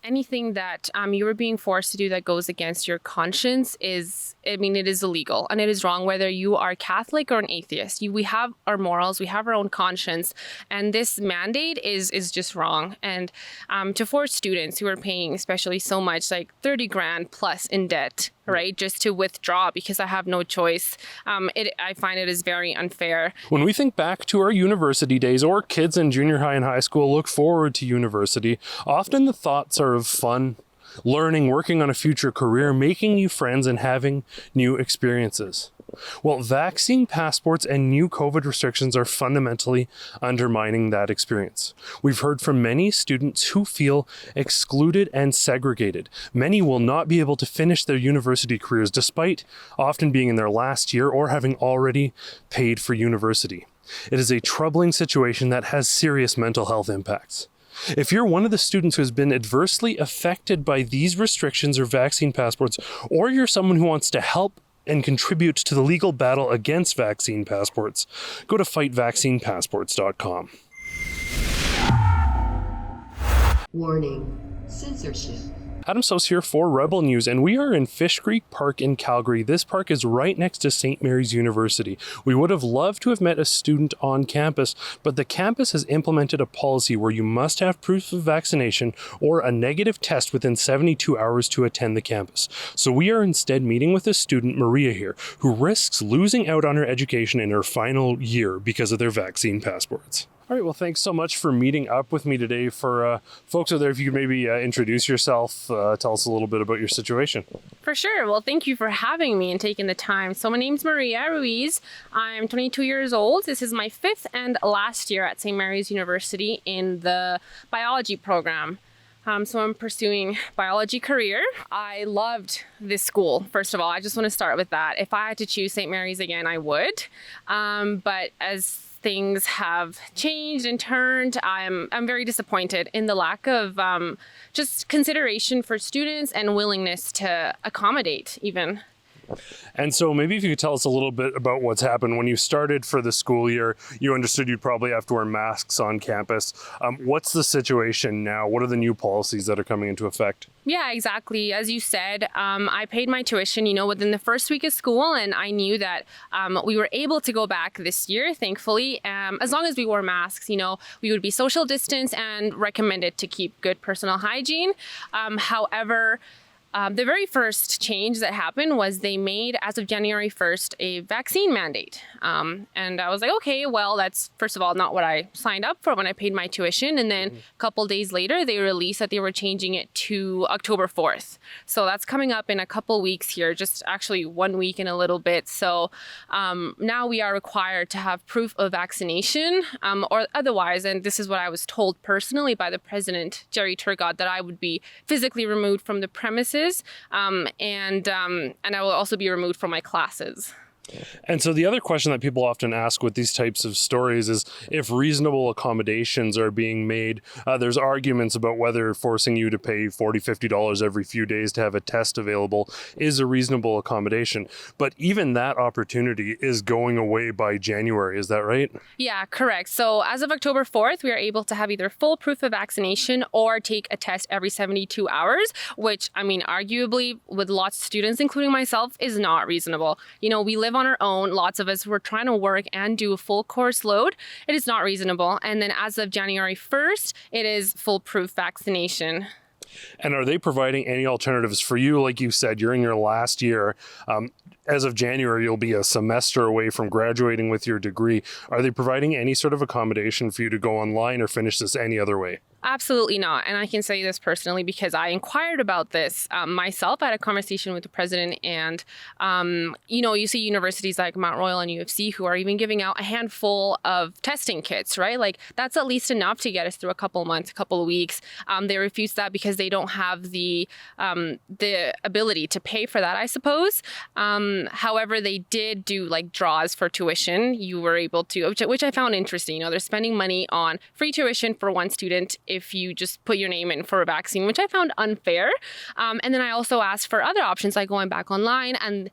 Anything that you were being forced to do that goes against your conscience it is illegal and it is wrong, whether you are Catholic or an atheist. We have our morals, we have our own conscience, and this mandate is just wrong. And to force students who are paying especially so much, like 30 grand plus in debt, right, just to withdraw because I have no choice, I find it is very unfair. When we think back to our university days, or kids in junior high and high school look forward to university, often the thoughts are of fun, learning, working on a future career, making new friends, and having new experiences. Well, vaccine passports and new COVID restrictions are fundamentally undermining that experience. We've heard from many students who feel excluded and segregated. Many will not be able to finish their university careers despite often being in their last year or having already paid for university. It is a troubling situation that has serious mental health impacts. If you're one of the students who has been adversely affected by these restrictions or vaccine passports, or you're someone who wants to help and contribute to the legal battle against vaccine passports, go to fightvaccinepassports.com. Warning, censorship. Adam Soos here for Rebel News, and we are in Fish Creek Park in Calgary. This park is right next to St. Mary's University. We would have loved to have met a student on campus, but the campus has implemented a policy where you must have proof of vaccination or a negative test within 72 hours to attend the campus. So we are instead meeting with a student, Maria here, who risks losing out on her education in her final year because of their vaccine passports. All right, well, thanks so much for meeting up with me today. For folks out there, if you could maybe introduce yourself, tell us a little bit about your situation. For sure. Well, thank you for having me and taking the time. So my name's Maria Ruiz. I'm 22 years old. This is my 5th and last year at St. Mary's University in the biology program. So I'm pursuing biology career. I loved this school. First of all, I just want to start with that. If I had to choose St. Mary's again, I would. But as things have changed and turned, I'm very disappointed in the lack of just consideration for students and willingness to accommodate even. And so maybe if you could tell us a little bit about what's happened. When you started for the school year, you understood you'd probably have to wear masks on campus. What's the situation now? What are the new policies that are coming into effect? Yeah, exactly. As you said, I paid my tuition, within the first week of school, and I knew that we were able to go back this year, thankfully, as long as we wore masks. We would be social distance and recommended to keep good personal hygiene. However, the very first change that happened was they made, as of January 1st, a vaccine mandate. And I was like, okay, well, that's, first of all, not what I signed up for when I paid my tuition. And then a couple days later, they released that they were changing it to October 4th. So that's coming up in a couple weeks here, just actually 1 week and a little bit. So now we are required to have proof of vaccination or otherwise. And this is what I was told personally by the president, Jerry Turgot, that I would be physically removed from the premises. And I will also be removed from my classes. And so the other question that people often ask with these types of stories is if reasonable accommodations are being made. There's arguments about whether forcing you to pay $40, $50 every few days to have a test available is a reasonable accommodation. But even that opportunity is going away by January. Is that right? Yeah, correct. So as of October 4th, we are able to have either full proof of vaccination or take a test every 72 hours, which, arguably with lots of students, including myself, is not reasonable. We live on our own. Lots of us were trying to work and do a full course load. It is not reasonable. And then as of January 1st, it is full proof vaccination. And are they providing any alternatives for you? Like you said, you're in your last year. As of January, you'll be a semester away from graduating with your degree. Are they providing any sort of accommodation for you to go online or finish this any other way? Absolutely not. And I can say this personally because I inquired about this myself. I had a conversation with the president and, you see universities like Mount Royal and UFC who are even giving out a handful of testing kits, right? Like that's at least enough to get us through a couple of months, a couple of weeks. They refused that because they don't have the ability to pay for that, I suppose. However, they did do like draws for tuition. You were able to, which I found interesting. They're spending money on free tuition for one student if you just put your name in for a vaccine, which I found unfair. And then I also asked for other options like going back online. And,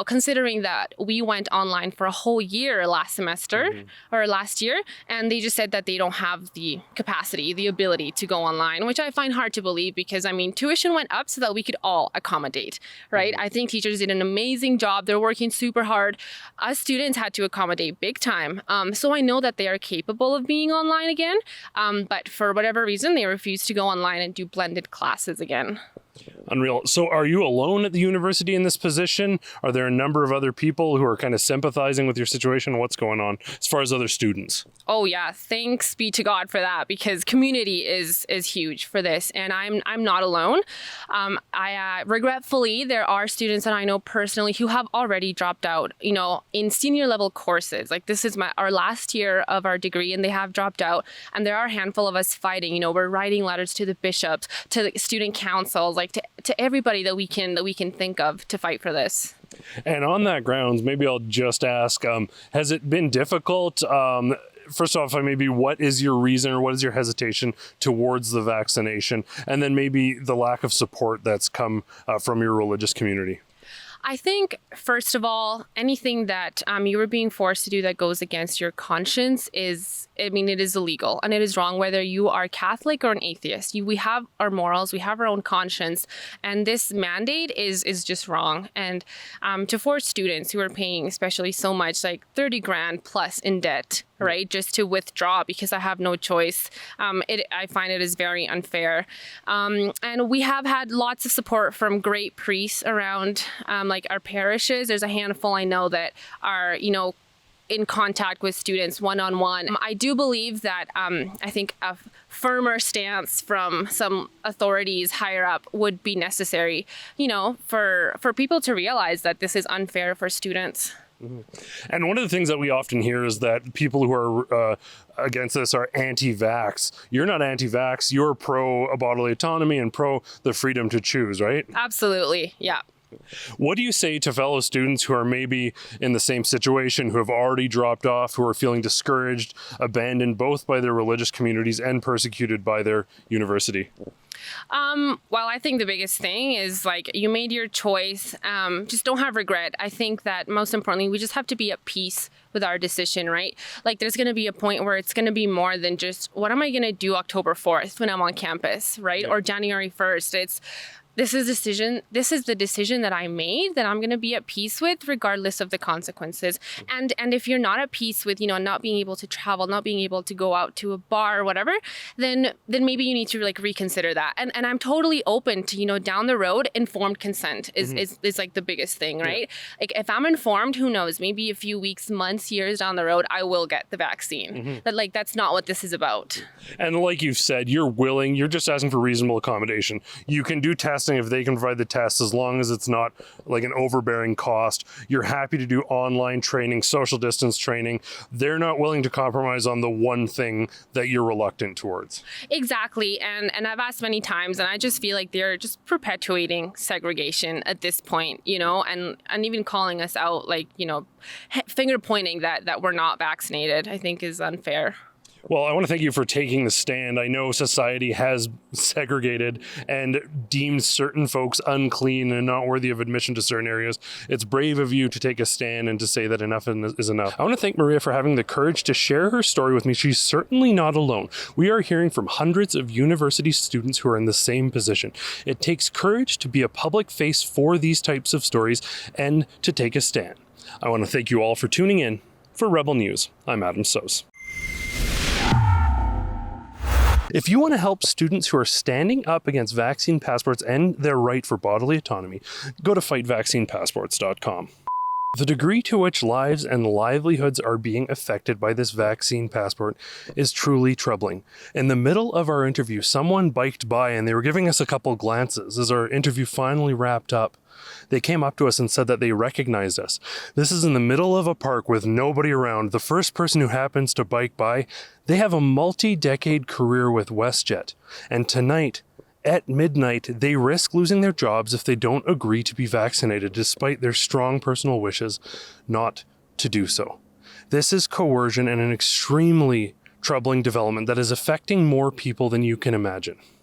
considering that we went online for a whole year last semester or last year, and they just said that they don't have the capacity, the ability to go online, which I find hard to believe because, tuition went up so that we could all accommodate, right? I think teachers did an amazing job. They're working super hard. Us students had to accommodate big time. So I know that they are capable of being online again, but for whatever reason, they refused to go online and do blended classes again. Unreal. So are you alone at the university in this position? Are there a number of other people who are kind of sympathizing with your situation? What's going on as far as other students? Oh yeah, thanks be to God for that, because community is huge for this, and I'm not alone. I regretfully, there are students that I know personally who have already dropped out, in senior level courses. Like this is our last year of our degree, and they have dropped out. And there are a handful of us fighting. We're writing letters to the bishops, to the student councils, like to everybody that we can think of to fight for this. And on that grounds, maybe I'll just ask, has it been difficult? First off, maybe what is your reason or what is your hesitation towards the vaccination? And then maybe the lack of support that's come from your religious community. I think, first of all, anything that you were being forced to do that goes against your conscience it is illegal and it is wrong, whether you are Catholic or an atheist. We have our morals, we have our own conscience, and this mandate is just wrong. And to force students who are paying especially so much, like 30 grand plus in debt, right, just to withdraw because I have no choice, I find it is very unfair. And we have had lots of support from great priests around like our parishes. There's a handful I know that are, in contact with students one-on-one. I do believe that I think a firmer stance from some authorities higher up would be necessary, for people to realize that this is unfair for students. Mm-hmm. And one of the things that we often hear is that people who are against this are anti-vax. You're not anti-vax, you're pro bodily autonomy and pro the freedom to choose, right? Absolutely, yeah. What do you say to fellow students who are maybe in the same situation, who have already dropped off, who are feeling discouraged, abandoned both by their religious communities and persecuted by their university? Well, I think the biggest thing is you made your choice. Just don't have regret. I think that most importantly, we just have to be at peace with our decision, right? There's going to be a point where it's going to be more than just what am I going to do October 4th when I'm on campus, right? Yeah. Or January 1st. This is the decision that I made that I'm going to be at peace with regardless of the consequences. And if you're not at peace with, not being able to travel, not being able to go out to a bar or whatever, then maybe you need to reconsider that. And I'm totally open to, down the road, informed consent is the biggest thing, right? Yeah. If I'm informed, who knows, maybe a few weeks, months, years down the road, I will get the vaccine. But that's not what this is about. And like you've said, you're just asking for reasonable accommodation. You can do testing if they can provide the tests, as long as it's not like an overbearing cost. You're happy to do online training, social distance training. They're not willing to compromise on the one thing that you're reluctant towards. Exactly. And I've asked many times, and I just feel like they're just perpetuating segregation at this point, and even calling us out, finger pointing that we're not vaccinated, I think is unfair. Well, I want to thank you for taking the stand. I know society has segregated and deemed certain folks unclean and not worthy of admission to certain areas. It's brave of you to take a stand and to say that enough is enough. I want to thank Maria for having the courage to share her story with me. She's certainly not alone. We are hearing from hundreds of university students who are in the same position. It takes courage to be a public face for these types of stories and to take a stand. I want to thank you all for tuning in. For Rebel News, I'm Adam Soos. If you want to help students who are standing up against vaccine passports and their right for bodily autonomy, go to fightvaccinepassports.com. The degree to which lives and livelihoods are being affected by this vaccine passport is truly troubling. In the middle of our interview, someone biked by and they were giving us a couple glances as our interview finally wrapped up. They came up to us and said that they recognized us. This is in the middle of a park with nobody around. The first person who happens to bike by, they have a multi-decade career with WestJet. And tonight, at midnight, they risk losing their jobs if they don't agree to be vaccinated, despite their strong personal wishes not to do so. This is coercion and an extremely troubling development that is affecting more people than you can imagine.